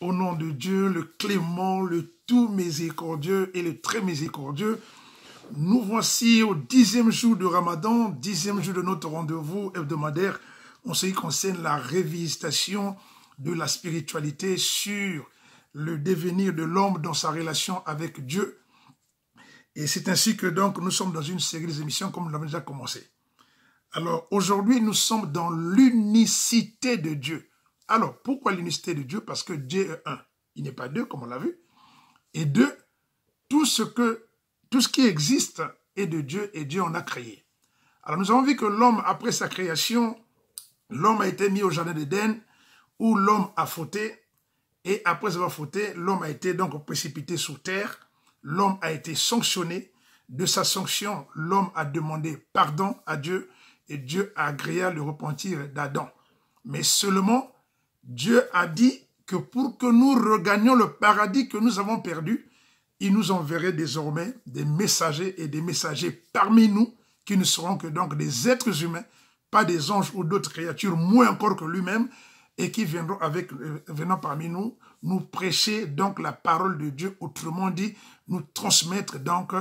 Au nom de Dieu, le clément, le tout miséricordieux et le très miséricordieux, nous voici au 10e jour de Ramadan, 10e jour de notre rendez-vous hebdomadaire en ce qui concerne la révisitation de la spiritualité sur le devenir de l'homme dans sa relation avec Dieu. Et c'est ainsi que donc nous sommes dans une série d'émissions comme nous l'avons déjà commencé. Alors aujourd'hui, nous sommes dans l'unicité de Dieu. Alors, pourquoi l'unicité de Dieu? Parce que Dieu est un. Il n'est pas deux, comme on l'a vu. Et deux, tout ce qui existe est de Dieu et Dieu en a créé. Alors, nous avons vu que l'homme, après sa création, l'homme a été mis au jardin d'Éden où l'homme a fauté. Et après avoir fauté, l'homme a été donc précipité sous terre. L'homme a été sanctionné. De sa sanction, l'homme a demandé pardon à Dieu et Dieu a agréé le repentir d'Adam. Mais seulement, Dieu a dit que pour que nous regagnions le paradis que nous avons perdu, il nous enverrait désormais des messagers et des messagers parmi nous qui ne seront que donc des êtres humains, pas des anges ou d'autres créatures, moins encore que lui-même, et qui viendront venant parmi nous, nous prêcher donc la parole de Dieu, autrement dit, nous transmettre donc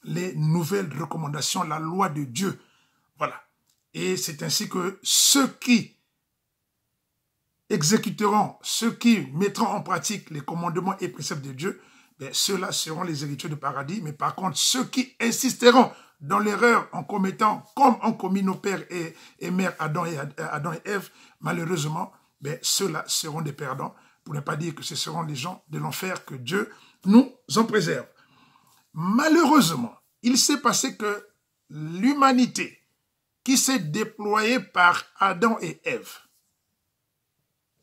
les nouvelles recommandations, la loi de Dieu. Voilà. Et c'est ainsi que ceux qui exécuteront, ceux qui mettront en pratique les commandements et préceptes de Dieu, ceux-là seront les héritiers du paradis. Mais par contre, ceux qui insisteront dans l'erreur en commettant, comme ont commis nos pères et mères Adam et Ève, malheureusement, ceux-là seront des perdants, pour ne pas dire que ce seront les gens de l'enfer, que Dieu nous en préserve. Malheureusement, il s'est passé que l'humanité qui s'est déployée par Adam et Ève,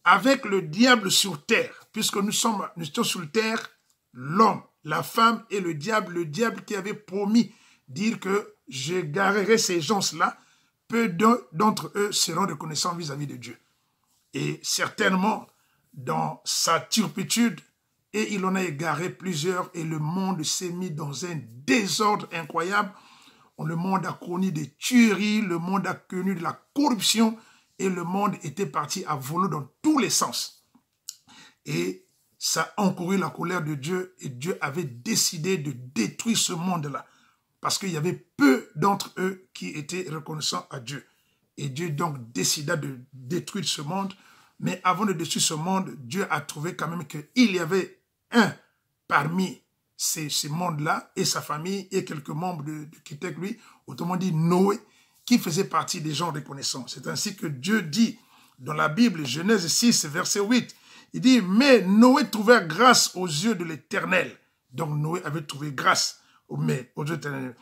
avec le diable sur terre, puisque nous sommes sur terre, l'homme, la femme et le diable qui avait promis dire que j'égarerai ces gens-là, peu d'entre eux seront reconnaissants vis-à-vis de Dieu. Et certainement, dans sa turpitude, et il en a égaré plusieurs, et le monde s'est mis dans un désordre incroyable. Le monde a connu des tueries, le monde a connu de la corruption, et le monde était parti à voler dans tous les sens. Et ça a encouru la colère de Dieu, et Dieu avait décidé de détruire ce monde-là, parce qu'il y avait peu d'entre eux qui étaient reconnaissants à Dieu. Et Dieu donc décida de détruire ce monde, mais avant de détruire ce monde, Dieu a trouvé quand même qu'il y avait un parmi ces mondes-là, et sa famille, et quelques membres qui étaient avec lui, autrement dit Noé, qui faisait partie des gens reconnaissants. C'est ainsi que Dieu dit dans la Bible, Genèse 6, verset 8, il dit, mais Noé trouvait grâce aux yeux de l'Éternel. Donc Noé avait trouvé grâce aux yeux de l'Éternel.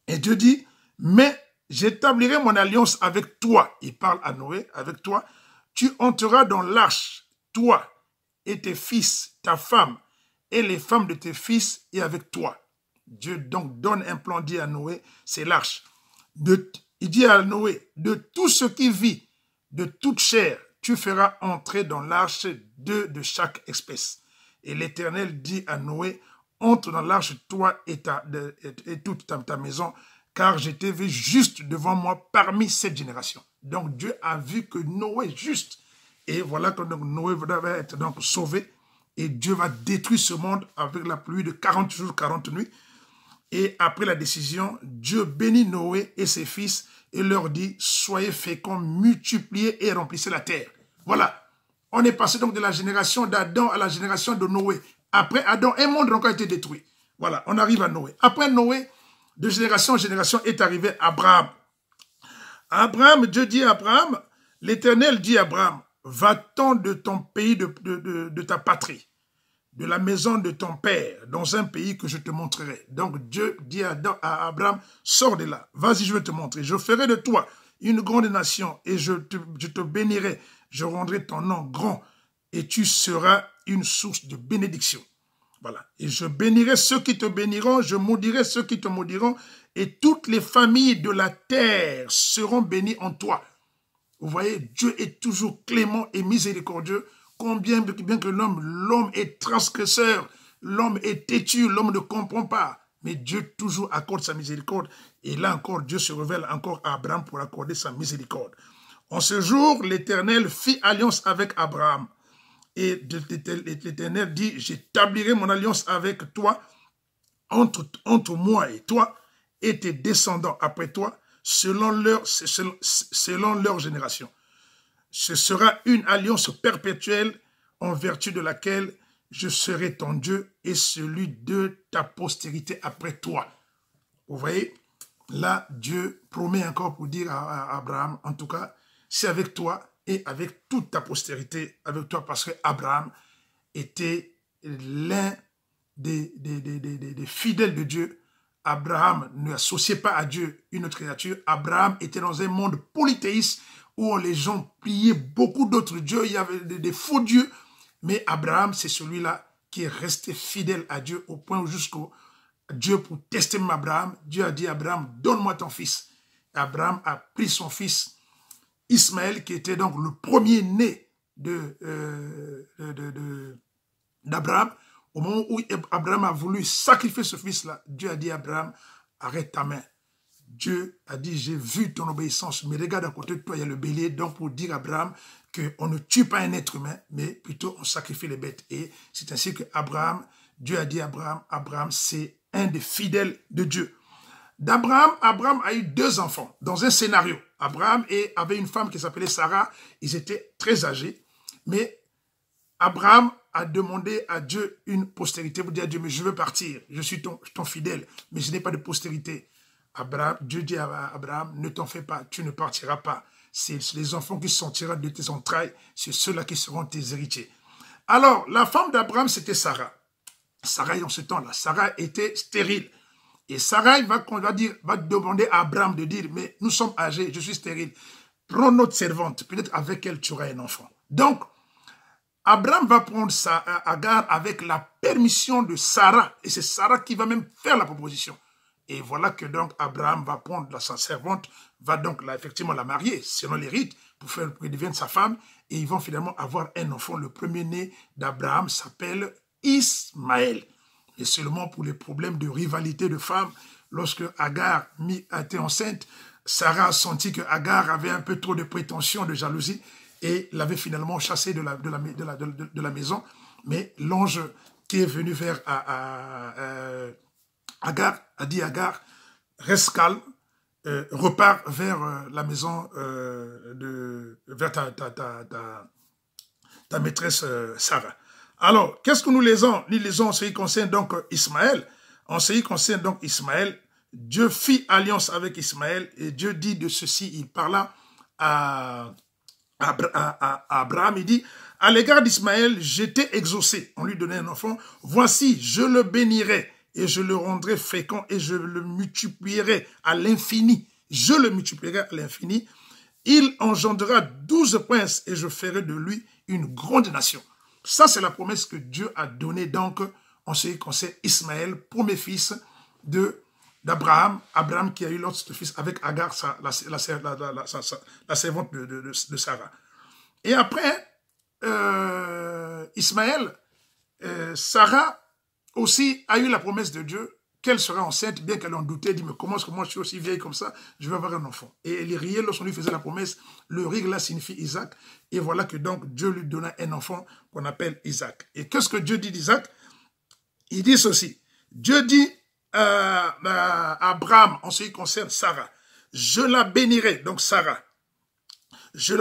Et Dieu dit, mais j'établirai mon alliance avec toi. Il parle à Noé, avec toi. Tu entreras dans l'arche, toi et tes fils, ta femme, et les femmes de tes fils, et avec toi. Dieu donc donne un plan dit à Noé, c'est l'arche. Il dit à Noé, de tout ce qui vit, de toute chair, tu feras entrer dans l'arche 2 de chaque espèce. Et l'Éternel dit à Noé, entre dans l'arche, toi et toute ta maison, car je t'ai vu juste devant moi parmi cette génération. Donc Dieu a vu que Noé est juste. Et voilà que donc, Noé va être donc sauvé. Et Dieu va détruire ce monde avec la pluie de 40 jours, 40 nuits. Et après la décision, Dieu bénit Noé et ses fils et leur dit, soyez féconds, multipliez et remplissez la terre. Voilà. On est passé donc de la génération d'Adam à la génération de Noé. Après Adam, un monde a encore été détruit. Voilà, on arrive à Noé. Après Noé, de génération en génération est arrivé Abraham. Abraham, Dieu dit à Abraham, l'Éternel dit à Abraham, va-t'en de ton pays, de ta patrie, de la maison de ton père, dans un pays que je te montrerai. Donc Dieu dit à Abraham, sors de là, vas-y, je vais te montrer. Je ferai de toi une grande nation et je te bénirai. Je rendrai ton nom grand et tu seras une source de bénédiction. Voilà. Et je bénirai ceux qui te béniront, je maudirai ceux qui te maudiront et toutes les familles de la terre seront bénies en toi. Vous voyez, Dieu est toujours clément et miséricordieux. Combien bien que l'homme est transgresseur, l'homme est têtu, l'homme ne comprend pas. Mais Dieu toujours accorde sa miséricorde. Et là encore, Dieu se révèle encore à Abraham pour accorder sa miséricorde. En ce jour, l'Éternel fit alliance avec Abraham. Et l'Éternel dit, j'établirai mon alliance avec toi, entre moi et toi, et tes descendants après toi, selon leur génération. Ce sera une alliance perpétuelle en vertu de laquelle je serai ton Dieu et celui de ta postérité après toi. Vous voyez, là, Dieu promet encore pour dire à Abraham, en tout cas, c'est avec toi et avec toute ta postérité, avec toi, parce que Abraham était l'un des fidèles de Dieu. Abraham ne associait pas à Dieu une autre créature. Abraham était dans un monde polythéiste où les gens priaient beaucoup d'autres dieux. Il y avait des faux dieux. Mais Abraham, c'est celui-là qui est resté fidèle à Dieu au point où jusqu'au Dieu, pour tester Abraham, Dieu a dit à Abraham, donne-moi ton fils. Abraham a pris son fils Ismaël, qui était donc le premier-né d'Abraham. Au moment où Abraham a voulu sacrifier ce fils-là, Dieu a dit à Abraham, arrête ta main. Dieu a dit, j'ai vu ton obéissance, mais regarde à côté de toi, il y a le bélier. Donc pour dire à Abraham qu'on ne tue pas un être humain, mais plutôt on sacrifie les bêtes. Et c'est ainsi que Dieu a dit à Abraham, c'est un des fidèles de Dieu. Abraham a eu 2 enfants dans un scénario. Abraham avait une femme qui s'appelait Sarah. Ils étaient très âgés, mais Abraham a demandé à Dieu une postérité pour dire à Dieu, mais je veux partir, je suis ton fidèle, mais je n'ai pas de postérité. Dieu dit à Abraham, ne t'en fais pas, tu ne partiras pas. C'est les enfants qui sortiront de tes entrailles, c'est ceux-là qui seront tes héritiers. Alors, la femme d'Abraham, c'était Sarah. Sarah, dans ce temps-là, Sarah était stérile. Et Sarah va demander à Abraham de dire, mais nous sommes âgés, je suis stérile. Prends notre servante, peut-être avec elle tu auras un enfant. Donc, Abraham va prendre Agar avec la permission de Sarah. Et c'est Sarah qui va même faire la proposition. Et voilà que donc Abraham va prendre sa servante, va donc effectivement la marier, selon les rites, pour qu'elle devienne sa femme. Et ils vont finalement avoir un enfant. Le premier-né d'Abraham s'appelle Ismaël. Et seulement pour les problèmes de rivalité de femmes, lorsque Agar a été enceinte, Sarah a senti que Agar avait un peu trop de prétention, de jalousie, et l'avait finalement chassée de la maison. Mais l'ange qui est venu vers Agar a dit à Agar, reste calme, repars vers la maison, vers ta maîtresse Sarah. Alors, qu'est-ce que nous lisons? Nous lisons en ce qui concerne donc Ismaël. En ce qui concerne donc Ismaël, Dieu fit alliance avec Ismaël et Dieu dit de ceci, il parla à Abraham, il dit, à l'égard d'Ismaël, j'étais exaucé. On lui donnait un enfant. Voici, je le bénirai et je le rendrai fécond et je le multiplierai à l'infini. Je le multiplierai à l'infini. Il engendrera 12 princes et je ferai de lui une grande nation. Ça, c'est la promesse que Dieu a donnée donc en ce qui concerne Ismaël, premier fils d'Abraham. Abraham qui a eu l'autre fils avec Agar, la servante de Sarah. Et après, Ismaël, Sarah aussi a eu la promesse de Dieu qu'elle sera enceinte, bien qu'elle en doutait, elle dit, mais comment est-ce que moi je suis aussi vieille comme ça, je vais avoir un enfant. Et elle riait lorsqu'on lui faisait la promesse, le rire là signifie Isaac, et voilà que donc Dieu lui donna un enfant qu'on appelle Isaac. Et qu'est-ce que Dieu dit d'Isaac? Il dit ceci, Dieu dit à Abraham, en ce qui concerne Sarah, je la bénirai, donc Sarah, je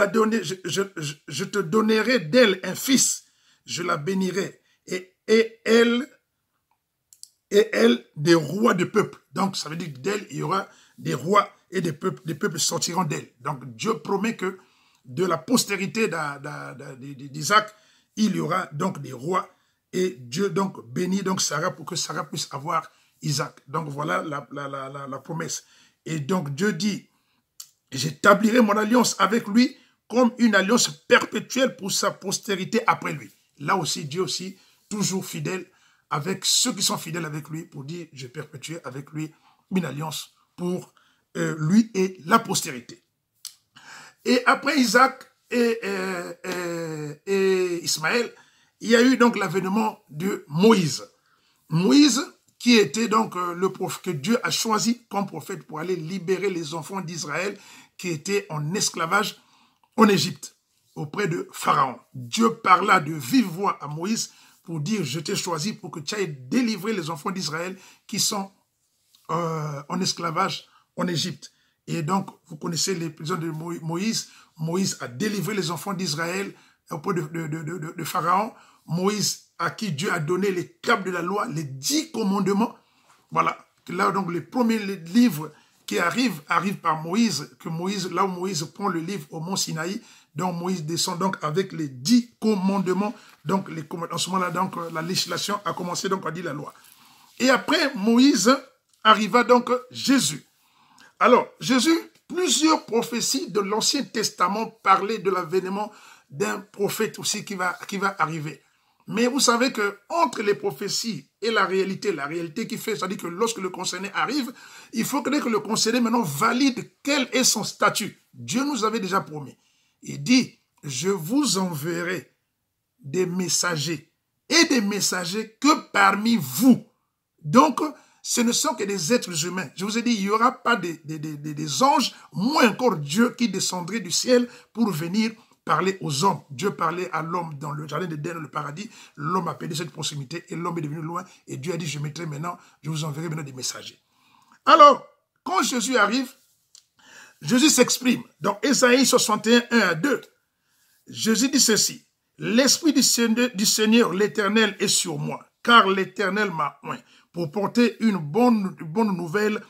te donnerai d'elle un fils, je la bénirai, et elle des rois de peuple. Donc, ça veut dire que d'elle, il y aura des rois et des peuples sortiront d'elle. Donc, Dieu promet que de la postérité d'Isaac, il y aura donc des rois et Dieu donc bénit donc Sarah pour que Sarah puisse avoir Isaac. Donc, voilà la promesse. Et donc, Dieu dit, j'établirai mon alliance avec lui comme une alliance perpétuelle pour sa postérité après lui. Là aussi, Dieu aussi, toujours fidèle avec ceux qui sont fidèles avec lui pour dire, je perpétue avec lui une alliance pour lui et la postérité. Et après Isaac et Ismaël, il y a eu donc l'avènement de Moïse. Moïse, qui était donc le prophète que Dieu a choisi comme prophète pour aller libérer les enfants d'Israël qui étaient en esclavage en Égypte. auprès de Pharaon. Dieu parla de vive voix à Moïse pour dire, je t'ai choisi pour que tu ailles délivrer les enfants d'Israël qui sont en esclavage en Égypte. Et donc, vous connaissez l'épisode de Moïse. Moïse a délivré les enfants d'Israël auprès de Pharaon. Moïse, à qui Dieu a donné les tables de la loi, les 10 commandements. Voilà. Là, donc, les premiers livres qui arrivent par Moïse, là où Moïse prend le livre au mont Sinaï, donc Moïse descend donc avec les 10 commandements. Donc, en ce moment-là, donc, la législation a commencé donc à dire la loi. Et après Moïse, arriva donc Jésus. Alors, Jésus, plusieurs prophéties de l'Ancien Testament parlaient de l'avènement d'un prophète aussi qui va arriver. Mais vous savez que entre les prophéties et la réalité qui fait, c'est-à-dire que lorsque le concerné arrive, il faut que le concerné maintenant valide quel est son statut. Dieu nous avait déjà promis. Il dit, je vous enverrai des messagers et des messagers que parmi vous. Donc, ce ne sont que des êtres humains. Je vous ai dit, il n'y aura pas des anges, moins encore Dieu qui descendrait du ciel pour venir parler aux hommes. Dieu parlait à l'homme dans le jardin d'Éden, dans le paradis. L'homme a perdu cette proximité et l'homme est devenu loin. Et Dieu a dit, je vous enverrai maintenant des messagers. Alors, quand Jésus arrive, Jésus s'exprime. Dans Ésaïe 61, 1 à 2, Jésus dit ceci. L'Esprit du Seigneur, l'Éternel, est sur moi, car l'Éternel m'a oint pour porter une bonne nouvelle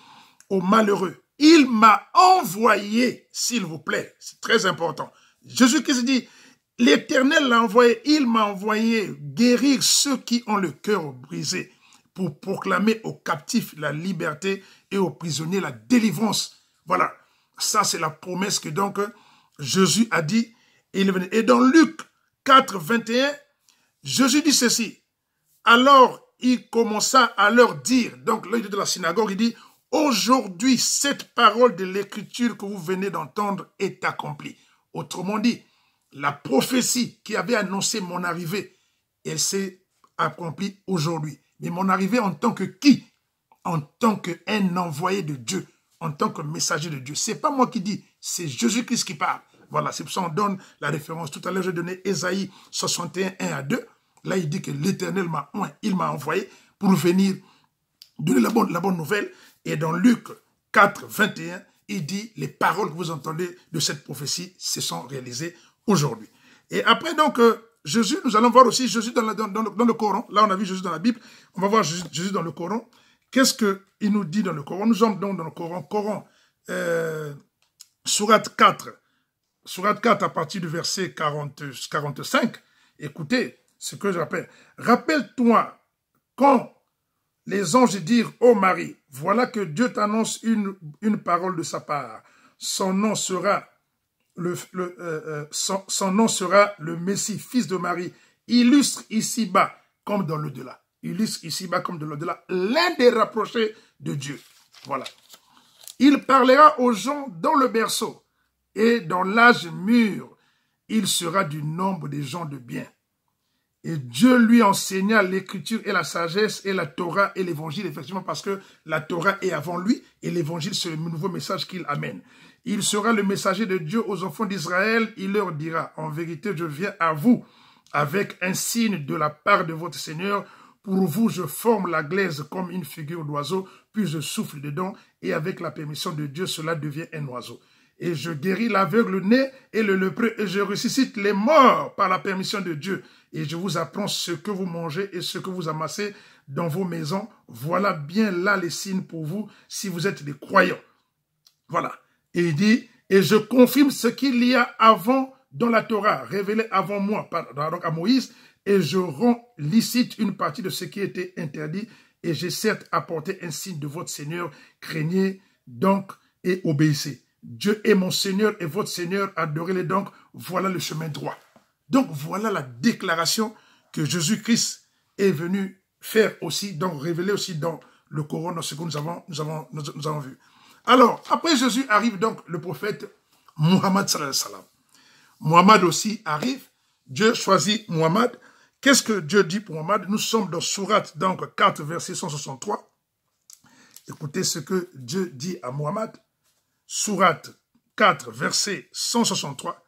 aux malheureux. Il m'a envoyé, s'il vous plaît, c'est très important. Jésus-Christ dit, l'Éternel l'a envoyé, il m'a envoyé guérir ceux qui ont le cœur brisé, pour proclamer aux captifs la liberté et aux prisonniers la délivrance. Voilà, ça c'est la promesse que donc Jésus a dit. Et dans Luc 4, 21, Jésus dit ceci. Alors, il commença à leur dire, donc l'œil de la synagogue, il dit, aujourd'hui, cette parole de l'écriture que vous venez d'entendre est accomplie. Autrement dit, la prophétie qui avait annoncé mon arrivée, elle s'est accomplie aujourd'hui. Mais mon arrivée en tant que qui? En tant qu'un envoyé de Dieu, en tant que messager de Dieu. Ce n'est pas moi qui dis, c'est Jésus-Christ qui parle. Voilà, c'est pour ça qu'on donne la référence. Tout à l'heure, j'ai donné Ésaïe 61, 1 à 2. Là, il dit que l'Éternel m'a oint, il m'a envoyé pour venir donner la bonne nouvelle. Et dans Luc 4, 21, il dit, les paroles que vous entendez de cette prophétie se sont réalisées aujourd'hui. Et après, donc, Jésus, nous allons voir aussi Jésus dans le Coran. Là, on a vu Jésus dans la Bible. On va voir Jésus dans le Coran. Qu'est-ce qu'il nous dit dans le Coran? Nous sommes donc dans le Coran, Sourate 4. Sourate 4 à partir du verset 45. Écoutez ce que je rappelle. Rappelle-toi quand les anges dirent, ô Marie, voilà que Dieu t'annonce une parole de sa part. Son nom sera son nom sera le Messie, fils de Marie, illustre ici-bas comme dans l'au-delà. Illustre ici-bas comme dans l'au-delà, l'un des rapprochés de Dieu. Voilà. Il parlera aux gens dans le berceau et dans l'âge mûr, il sera du nombre des gens de bien. Et Dieu lui enseigna l'écriture et la sagesse et la Torah et l'évangile, effectivement, parce que la Torah est avant lui et l'évangile, c'est le nouveau message qu'il amène. Il sera le messager de Dieu aux enfants d'Israël. Il leur dira, en vérité, je viens à vous avec un signe de la part de votre Seigneur. Pour vous, je forme la glaise comme une figure d'oiseau, puis je souffle dedans, et avec la permission de Dieu, cela devient un oiseau. Et je guéris l'aveugle né et le lépreux, et je ressuscite les morts par la permission de Dieu. Et je vous apprends ce que vous mangez et ce que vous amassez dans vos maisons. Voilà bien là les signes pour vous, si vous êtes des croyants. Voilà. Et il dit, et je confirme ce qu'il y a avant dans la Torah, révélé avant moi, donc à Moïse, et je rends licite une partie de ce qui était interdit, et j'ai certes apporté un signe de votre Seigneur. Craignez donc et obéissez. Dieu est mon Seigneur et votre Seigneur, adorez-le donc, voilà le chemin droit. Donc voilà la déclaration que Jésus-Christ est venu faire aussi, donc révéler aussi dans le Coran, dans ce que nous avons vu. Alors, après Jésus arrive donc le prophète Muhammad sallallahu alayhi wa sallam. Muhammad aussi arrive, Dieu choisit Muhammad. Qu'est-ce que Dieu dit pour Muhammad? Nous sommes dans Sourate donc 4, verset 163. Écoutez ce que Dieu dit à Muhammad. Sourate 4, verset 163.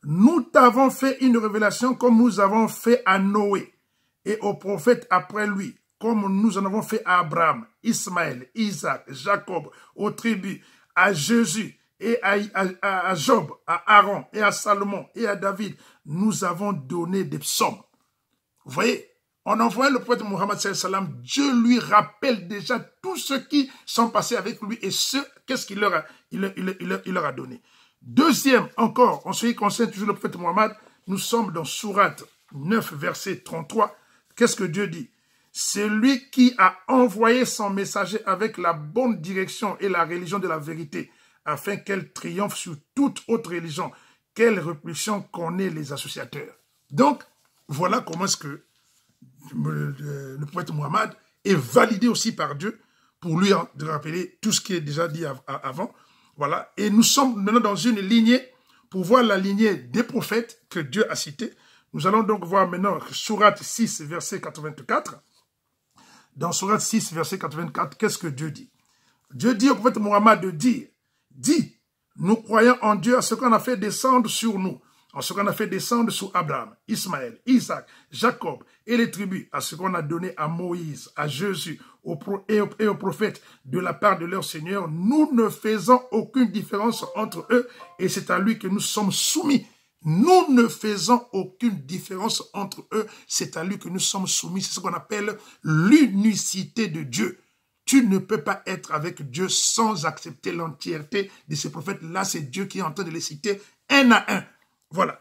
nous t'avons fait une révélation comme nous avons fait à Noé et aux prophètes après lui, comme nous en avons fait à Abraham, Ismaël, Isaac, Jacob, aux tribus, à Jésus et à Job, à Aaron et à Salomon et à David. Nous avons donné des psaumes. Vous voyez, en envoyant le prophète Mohammed sallallahu alayhi wa sallam, Dieu lui rappelle déjà tous ceux qui sont passés avec lui et qu'est-ce qu'il leur a donné. Deuxième, encore, en ce qui concerne toujours le prophète Mohammed, nous sommes dans Sourate 9, verset 33. Qu'est-ce que Dieu dit? C'est lui qui a envoyé son messager avec la bonne direction et la religion de la vérité, afin qu'elle triomphe sur toute autre religion. Quelle répulsion qu'ont les associateurs. Donc, voilà comment est-ce que le prophète Mohammed est validé aussi par Dieu pour lui rappeler tout ce qui est déjà dit avant. Voilà. Et nous sommes maintenant dans une lignée, pour voir la lignée des prophètes que Dieu a cités. Nous allons donc voir maintenant Sourate 6, verset 84. Dans Sourate 6, verset 84, qu'est-ce que Dieu dit? Dieu dit au prophète Mohammed de dire, dis, nous croyons en Dieu à ce qu'on a fait descendre sur nous, en ce qu'on a fait descendre sur Abraham, Ismaël, Isaac, Jacob et les tribus, à ce qu'on a donné à Moïse, à Jésus et aux prophètes de la part de leur Seigneur. Nous ne faisons aucune différence entre eux et c'est à lui que nous sommes soumis. Nous ne faisons aucune différence entre eux, c'est à lui que nous sommes soumis. C'est ce qu'on appelle l'unicité de Dieu. Tu ne peux pas être avec Dieu sans accepter l'entièreté de ces prophètes. Là, c'est Dieu qui est en train de les citer un à un. Voilà.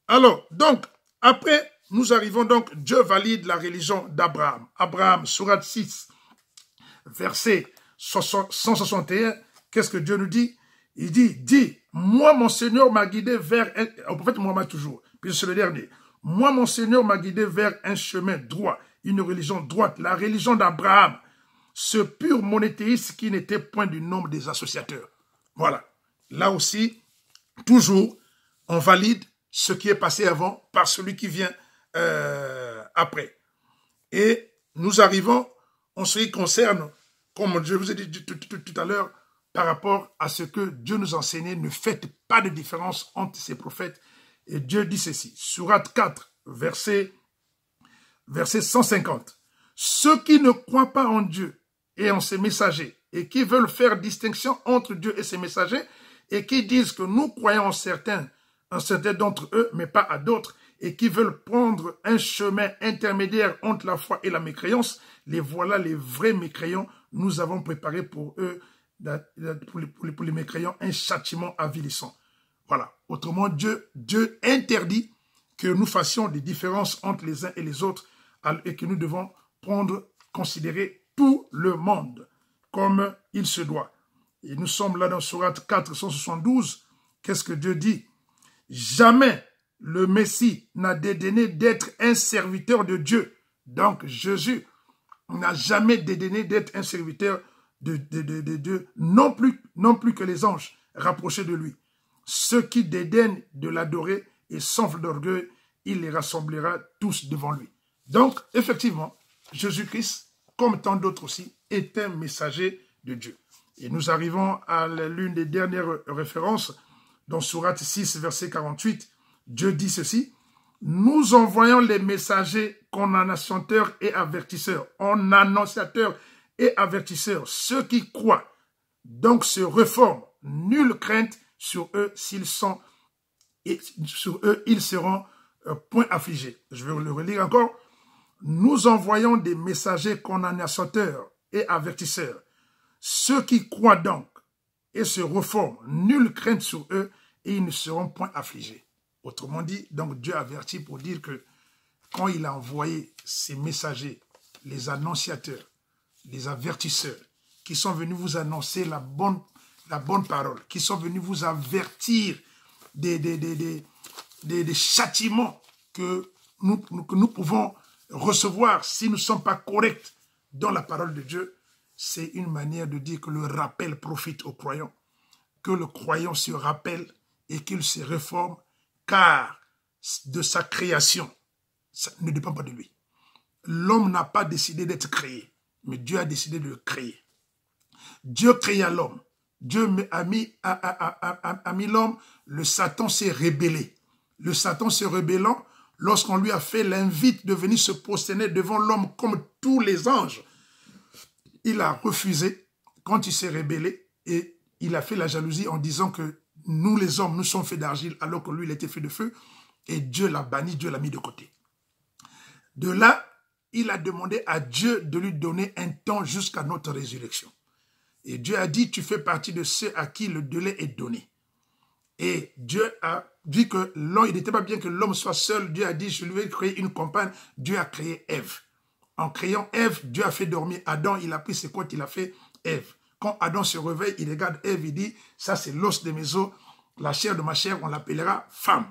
Alors, donc, après, nous arrivons donc, Dieu valide la religion d'Abraham. Abraham, Sourate 6, verset 161, qu'est-ce que Dieu nous dit? Il dit, dis, moi mon Seigneur m'a guidé vers, au prophète Mohammed toujours, puis c'est le dernier, moi mon Seigneur m'a guidé vers un chemin droit, une religion droite, la religion d'Abraham, ce pur monothéiste qui n'était point du nombre des associateurs. Voilà. Là aussi, toujours, on valide ce qui est passé avant par celui qui vient après. Et nous arrivons en ce qui concerne, comme je vous ai dit tout à l'heure, par rapport à ce que Dieu nous enseignait, ne faites pas de différence entre ces prophètes. Et Dieu dit ceci, Sourate 4, verset 150. Ceux qui ne croient pas en Dieu et en ses messagers, et qui veulent faire distinction entre Dieu et ses messagers, et qui disent que nous croyons en certains d'entre eux, mais pas à d'autres, et qui veulent prendre un chemin intermédiaire entre la foi et la mécréance, les voilà les vrais mécréants. Nous avons préparé pour eux, pour les mécréants, un châtiment avilissant. Voilà. Autrement, Dieu interdit que nous fassions des différences entre les uns et les autres et que nous devons considérer tout le monde comme il se doit. Et nous sommes là dans Sourate 472. Qu'est-ce que Dieu dit? Jamais le Messie n'a dédaigné d'être un serviteur de Dieu. Donc Jésus n'a jamais dédaigné d'être un serviteur de Dieu, non plus que les anges rapprochés de lui. Ceux qui dédaignent de l'adorer et s'enflent d'orgueil, il les rassemblera tous devant lui. Donc, effectivement, Jésus-Christ, comme tant d'autres aussi, est un messager de Dieu. Et nous arrivons à l'une des dernières références, dans Sourate 6, verset 48. Dieu dit ceci, « Nous envoyons les messagers comme annonciateurs et avertisseurs. En annonciateurs et avertisseurs, ceux qui croient, donc se reforment. Nulle crainte sur eux s'ils sont, et sur eux ils seront point affligés. » Je vais le relire encore. « Nous envoyons des messagers comme annonciateurs et avertisseurs. Ceux qui croient donc et se reforment, nulle crainte sur eux et ils ne seront point affligés. » Autrement dit, donc Dieu avertit pour dire que quand il a envoyé ses messagers, les annonciateurs, les avertisseurs, qui sont venus vous annoncer la bonne parole, qui sont venus vous avertir des châtiments que nous pouvons recevoir si nous ne sommes pas corrects dans la parole de Dieu, c'est une manière de dire que le rappel profite aux croyants, que le croyant se rappelle et qu'il se réforme, car de sa création, ça ne dépend pas de lui. L'homme n'a pas décidé d'être créé, mais Dieu a décidé de le créer. Dieu créa l'homme. Dieu a mis l'homme, le Satan s'est rébellé. le Satan se rébellant, lorsqu'on lui a fait l'invite de venir se prosterner devant l'homme comme tous les anges, il a refusé quand il s'est rébellé et il a fait la jalousie en disant que nous les hommes, nous sommes faits d'argile alors que lui il était fait de feu et Dieu l'a banni, Dieu l'a mis de côté. De là, il a demandé à Dieu de lui donner un temps jusqu'à notre résurrection. Et Dieu a dit, tu fais partie de ceux à qui le délai est donné. Et Dieu a dit que l'homme, il n'était pas bien que l'homme soit seul. Dieu a dit, je lui ai créé une compagne. Dieu a créé Ève. En créant Ève, Dieu a fait dormir Adam. Il a pris ses côtes, il a fait Ève. Quand Adam se réveille, il regarde Ève, il dit, ça c'est l'os de mes os, la chair de ma chair, on l'appellera femme.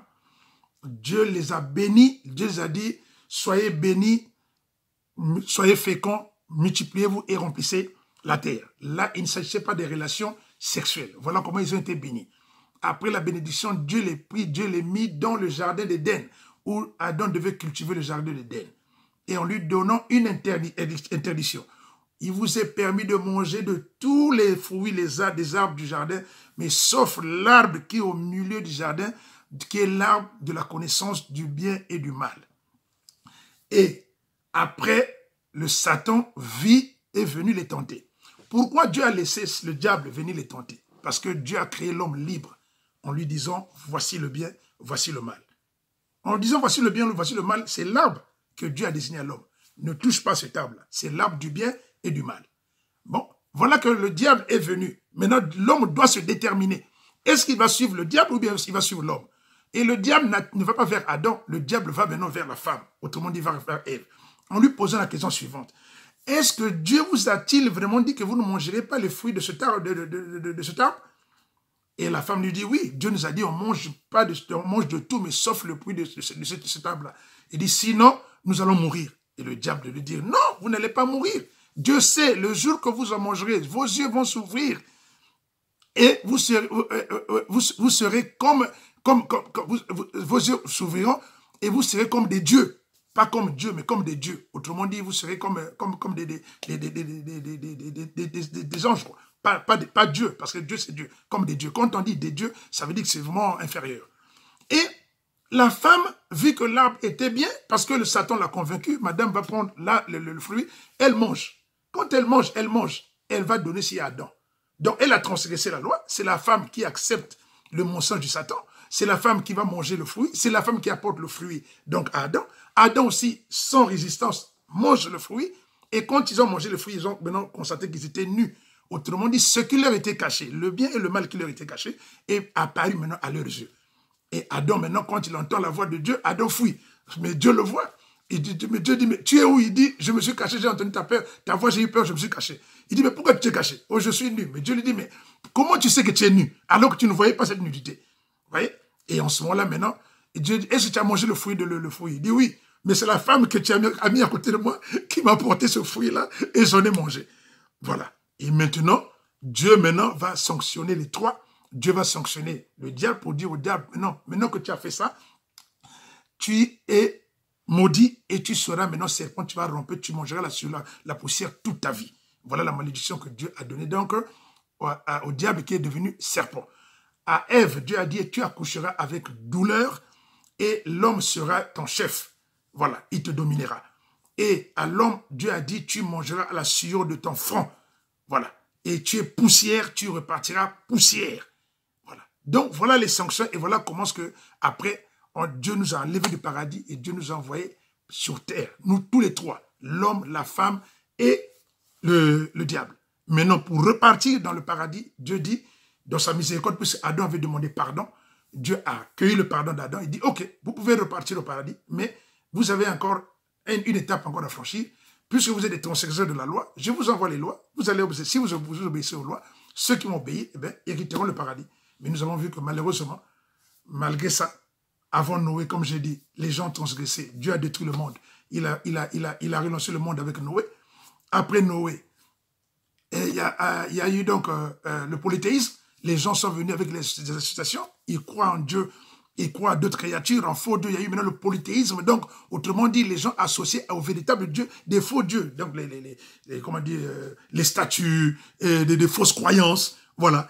Dieu les a bénis. Dieu les a dit, soyez bénis, soyez féconds, multipliez-vous et remplissez la terre. Là, il ne s'agissait pas des relations sexuelles. Voilà comment ils ont été bénis. Après la bénédiction, Dieu les prit, Dieu les mit dans le jardin d'Éden, où Adam devait cultiver le jardin d'Éden. Et en lui donnant une interdiction. Il vous est permis de manger de tous les fruits, des arbres du jardin, mais sauf l'arbre qui est au milieu du jardin, qui est l'arbre de la connaissance du bien et du mal. Et après, le Satan est venu les tenter. Pourquoi Dieu a laissé le diable venir les tenter? Parce que Dieu a créé l'homme libre en lui disant, voici le bien, voici le mal. En disant, voici le bien, voici le mal, c'est l'arbre que Dieu a désigné à l'homme. Ne touche pas cet arbre-là. C'est l'arbre du bien et du mal. Bon, voilà que le diable est venu. Maintenant, l'homme doit se déterminer. Est-ce qu'il va suivre le diable ou bien est-ce qu'il va suivre l'homme? Et le diable ne va pas vers Adam, le diable va maintenant vers la femme. Autrement dit, il va vers Ève. En lui posant la question suivante. Est-ce que Dieu vous a-t-il vraiment dit que vous ne mangerez pas les fruits de cet arbre, de cet arbre? Et la femme lui dit, oui, Dieu nous a dit, on mange de tout, mais sauf le fruit de cet arbre-là. Il dit, sinon, nous allons mourir. Et le diable lui dit, non, vous n'allez pas mourir. Dieu sait, le jour que vous en mangerez, vos yeux vont s'ouvrir. Et vous serez comme vos yeux s'ouvriront et vous serez comme des dieux. Pas comme Dieu, mais comme des dieux. Autrement dit, vous serez comme des anges. Pas Dieu, parce que Dieu c'est Dieu. Comme des dieux. Quand on dit des dieux, ça veut dire que c'est vraiment inférieur. Et la femme, vu que l'arbre était bien, parce que le Satan l'a convaincu, madame va prendre le fruit, elle mange. Quand elle mange, elle va donner si à Adam. Donc elle a transgressé la loi. C'est la femme qui accepte le mensonge du Satan. C'est la femme qui va manger le fruit. C'est la femme qui apporte le fruit donc à Adam. Adam aussi, sans résistance, mange le fruit. Et quand ils ont mangé le fruit, ils ont maintenant constaté qu'ils étaient nus. Autrement dit, ce qui leur était caché, le bien et le mal qui leur était caché, est apparu maintenant à leurs yeux. Et Adam, maintenant, quand il entend la voix de Dieu, Adam fuit. Mais Dieu le voit. Mais Dieu dit, mais tu es où? Il dit, je me suis caché, j'ai entendu ta voix, j'ai eu peur, je me suis caché. Il dit, mais pourquoi tu t'es caché? Oh, je suis nu. Mais Dieu lui dit, mais comment tu sais que tu es nu, alors que tu ne voyais pas cette nudité? Vous voyez? Et en ce moment-là, maintenant, Dieu dit, est-ce que tu as mangé le fruit le fruit? Il dit, oui, mais c'est la femme que tu as mis à côté de moi qui m'a apporté ce fruit-là et j'en ai mangé. Voilà. Et maintenant, Dieu va sanctionner les trois. Dieu va sanctionner le diable pour dire au diable, maintenant que tu as fait ça, tu es maudit et tu seras maintenant serpent, tu vas ramper, tu mangeras sur la poussière toute ta vie. Voilà la malédiction que Dieu a donnée donc au diable qui est devenu serpent. À Ève, Dieu a dit, tu accoucheras avec douleur et l'homme sera ton chef. Voilà, il te dominera. Et à l'homme, Dieu a dit, tu mangeras à la sueur de ton front. Voilà. Et tu es poussière, tu repartiras poussière. Voilà. Donc, voilà les sanctions et voilà comment est-ce que, après, Dieu nous a enlevés du paradis et Dieu nous a envoyés sur terre. Nous, tous les trois, l'homme, la femme et le diable. Maintenant, pour repartir dans le paradis, Dieu dit, dans sa miséricorde, puisque Adam avait demandé pardon, Dieu a accueilli le pardon d'Adam. Il dit, ok, vous pouvez repartir au paradis, mais vous avez encore une étape encore à franchir. Puisque vous êtes des transgresseurs de la loi, je vous envoie les lois. Vous allez obéir. Si vous obéissez aux lois, ceux qui m'ont obéi, hériteront le paradis. Mais nous avons vu que malheureusement, malgré ça, avant Noé, comme j'ai dit, les gens ont transgressé. Dieu a détruit le monde. Il a relancé le monde avec Noé. Après Noé, il y a eu donc le polythéisme. Les gens sont venus avec les associations. Ils croient en Dieu. Ils croient à d'autres créatures, en faux dieux. Il y a eu maintenant le polythéisme. Donc, autrement dit, les gens associés au véritable Dieu, des faux dieux. Donc, les statues, des fausses croyances. Voilà.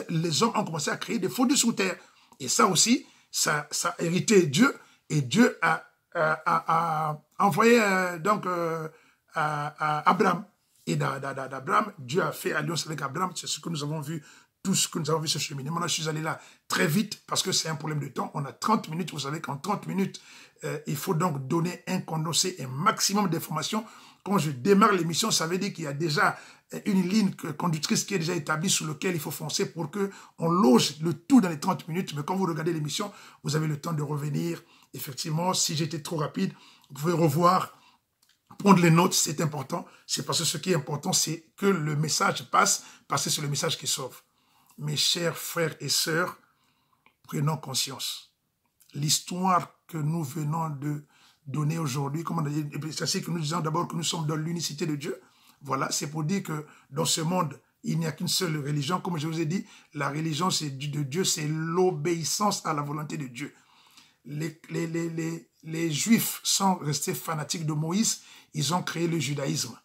Les hommes ont commencé à créer des faux dieux sous terre. Et ça aussi, ça a hérité Dieu, et Dieu a envoyé à Abraham. Et d'Abraham, Dieu a fait alliance avec Abraham. C'est ce que nous avons vu, tout ce que nous avons vu ce cheminement. Moi, je suis allé là très vite parce que c'est un problème de temps. On a 30 minutes. Vous savez qu'en 30 minutes, il faut donc donner un condensé, un maximum d'informations. Quand je démarre l'émission, ça veut dire qu'il y a déjà une ligne conductrice qui est déjà établie sur laquelle il faut foncer pour qu'on loge le tout dans les 30 minutes. Mais quand vous regardez l'émission, vous avez le temps de revenir. Effectivement, si j'étais trop rapide, vous pouvez revoir, prendre les notes, c'est important. C'est parce que ce qui est important, c'est que le message passe, parce que c'est le message qui sauve. Mes chers frères et sœurs, prenons conscience. L'histoire que nous venons de donner aujourd'hui, comme on a dit, c'est que nous disons d'abord que nous sommes dans l'unicité de Dieu. Voilà, c'est pour dire que dans ce monde, il n'y a qu'une seule religion. Comme je vous ai dit, la religion de Dieu, c'est l'obéissance à la volonté de Dieu. Les Juifs sont restés fanatiques de Moïse, ils ont créé le judaïsme.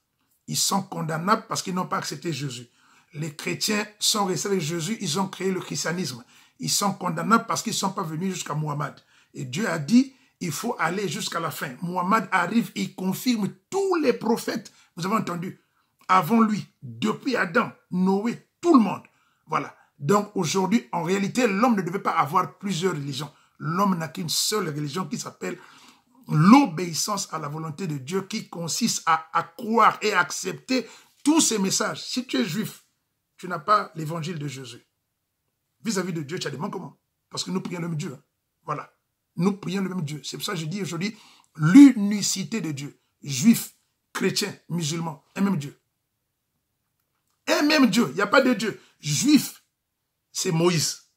Ils sont condamnables parce qu'ils n'ont pas accepté Jésus. Les chrétiens sont restés avec Jésus, ils ont créé le christianisme. Ils sont condamnables parce qu'ils ne sont pas venus jusqu'à Mohammed. Et Dieu a dit, il faut aller jusqu'à la fin. Mohammed arrive, il confirme tous les prophètes. Vous avez entendu, avant lui, depuis Adam, Noé, tout le monde. Voilà. Donc aujourd'hui, en réalité, l'homme ne devait pas avoir plusieurs religions. L'homme n'a qu'une seule religion qui s'appelle l'obéissance à la volonté de Dieu, qui consiste à croire et à accepter tous ces messages. Si tu es juif, tu n'as pas l'évangile de Jésus. Vis-à-vis de Dieu, tu as des manquements. Parce que nous prions le même Dieu. Voilà. Nous prions le même Dieu. C'est pour ça que je dis aujourd'hui l'unicité de Dieu. Juifs, chrétiens, musulmans, un même Dieu. Un même Dieu. Il n'y a pas de Dieu. Juif, c'est Moïse.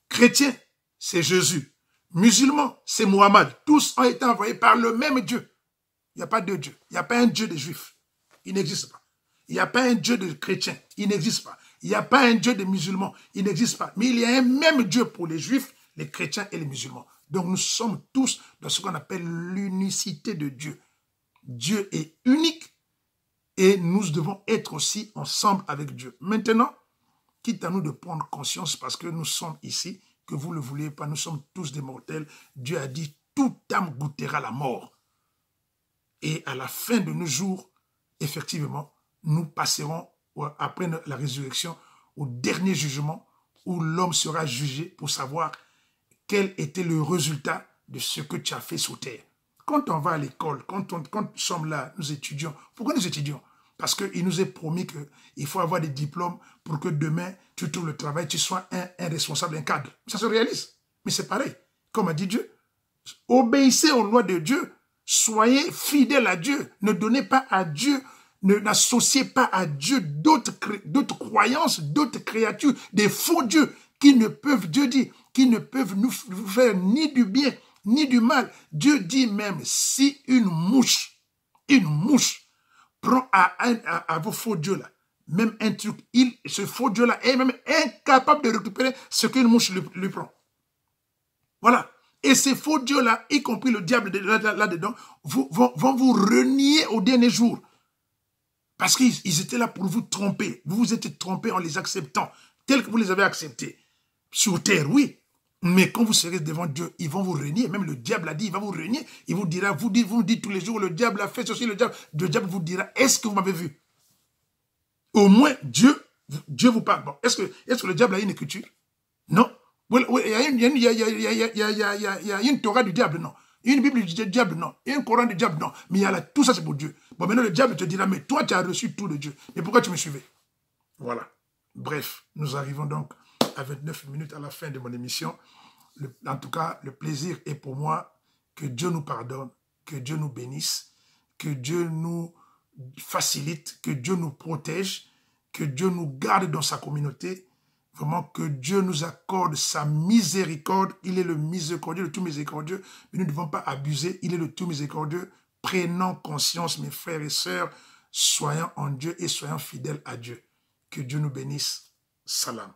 Chrétien, c'est Jésus. Musulmans, c'est Mohammed. Tous ont été envoyés par le même Dieu. Il n'y a pas de Dieu. Il n'y a pas un Dieu des Juifs. Il n'existe pas. Il n'y a pas un Dieu de chrétiens. Il n'existe pas. Il n'y a pas un Dieu des musulmans. Il n'existe pas. Mais il y a un même Dieu pour les Juifs, les chrétiens et les musulmans. Donc nous sommes tous dans ce qu'on appelle l'unicité de Dieu. Dieu est unique et nous devons être aussi ensemble avec Dieu. Maintenant, quitte à nous de prendre conscience parce que nous sommes ici, que vous ne le vouliez pas, nous sommes tous des mortels. Dieu a dit, toute âme goûtera la mort. Et à la fin de nos jours, effectivement, nous passerons, après la résurrection, au dernier jugement où l'homme sera jugé pour savoir quel était le résultat de ce que tu as fait sur terre. Quand on va à l'école, quand nous sommes là, nous étudions. Pourquoi nous étudions? Parce qu'il nous est promis qu'il faut avoir des diplômes pour que demain, tu trouves le travail, tu sois un responsable, un cadre. Ça se réalise. Mais c'est pareil. Comme a dit Dieu, obéissez aux lois de Dieu. Soyez fidèles à Dieu. Ne donnez pas à Dieu, n'associez pas à Dieu d'autres croyances, d'autres créatures, des faux dieux qui ne peuvent, Dieu dit, qui ne peuvent nous faire ni du bien, ni du mal. Dieu dit même, si une mouche prend à vos faux dieux là, même un truc, ce faux dieu là est même incapable de récupérer ce qu'une mouche lui prend. Voilà. Et ces faux dieux-là, y compris le diable là-dedans, vont vous renier au dernier jour. Parce qu'ils étaient là pour vous tromper. Vous vous êtes trompés en les acceptant, tels que vous les avez acceptés. Sur terre, oui. Mais quand vous serez devant Dieu, ils vont vous renier. Même le diable a dit, il va vous renier. Il vous dira, vous dites tous les jours, le diable a fait ceci, le diable vous dira, est-ce que vous m'avez vu? Au moins, Dieu vous parle. Bon, est-ce que le diable a une écriture? Non. Il y a une Torah du diable, non. Une Bible du diable, non. Et un Coran du diable, non. Mais il y a là, tout ça, c'est pour Dieu. Bon, maintenant, le diable te dira, mais toi, tu as reçu tout de Dieu. Mais pourquoi tu me suivais? Voilà. Bref, nous arrivons donc à 29 minutes à la fin de mon émission. En tout cas, le plaisir est pour moi que Dieu nous pardonne, que Dieu nous bénisse, que Dieu nous facilite, que Dieu nous protège, que Dieu nous garde dans sa communauté. Vraiment que Dieu nous accorde sa miséricorde. Il est le miséricordieux, le tout miséricordieux. Mais nous ne devons pas abuser. Il est le tout miséricordieux. Prenons conscience, mes frères et sœurs. Soyons en Dieu et soyons fidèles à Dieu. Que Dieu nous bénisse. Salam.